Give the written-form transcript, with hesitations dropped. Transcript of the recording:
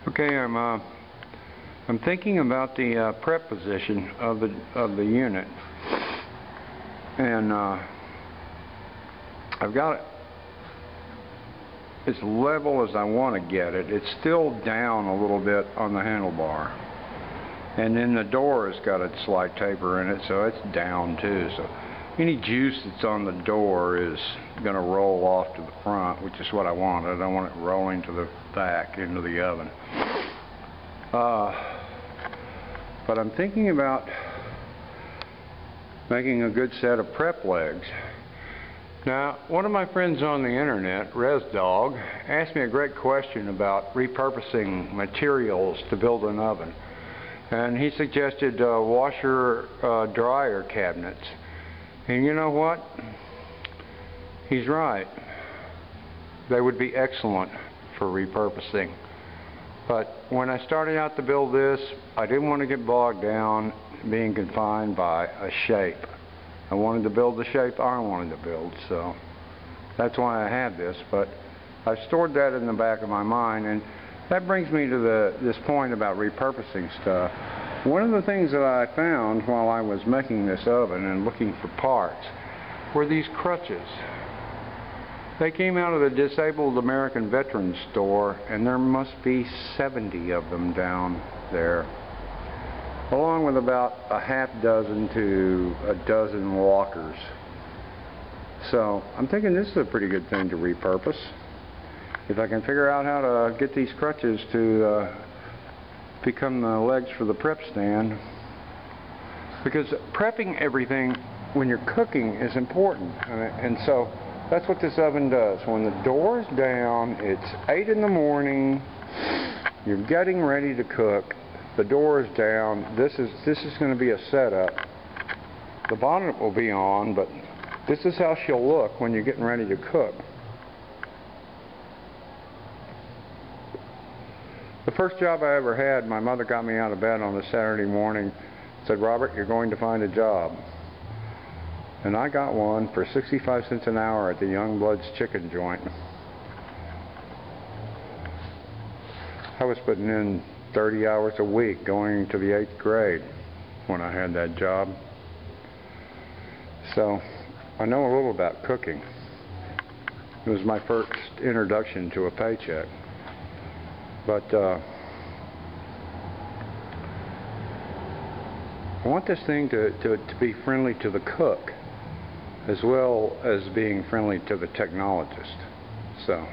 Okay, I'm thinking about the prep position of the unit, and I've got it as level as I want to get it. It's still down a little bit on the handlebar, and then the door has got a slight taper in it, so it's down too. So any juice that's on the door is going to roll off to the front, which is what I want. I don't want it rolling to the back into the oven. But I'm thinking about making a good set of prep legs. Now, one of my friends on the internet, ResDog, asked me a great question about repurposing materials to build an oven. And he suggested washer dryer cabinets. And you know what? He's right. They would be excellent for repurposing. But when I started out to build this, I didn't want to get bogged down being confined by a shape. I wanted to build the shape I wanted to build, so that's why I have this. But I've stored that in the back of my mind, and that brings me to this point about repurposing stuff. One of the things that I found while I was making this oven and looking for parts were these crutches. They came out of the Disabled American Veterans store, and there must be 70 of them down there, along with about a half dozen to a dozen walkers. So I'm thinking this is a pretty good thing to repurpose. If I can figure out how to get these crutches to become the legs for the prep stand, because prepping everything when you're cooking is important, and so that's what this oven does. When the door is down, it's 8 in the morning, you're getting ready to cook, the door is down, this is going to be a setup. The bonnet will be on, but this is how she'll look when you're getting ready to cook. The first job I ever had, my mother got me out of bed on a Saturday morning, said, "Robert, you're going to find a job." And I got one for 65 cents an hour at the Youngbloods chicken joint. I was putting in 30 hours a week going to the 8th grade when I had that job. So I know a little about cooking. It was my first introduction to a paycheck. But I want this thing to be friendly to the cook, as well as being friendly to the technologist. So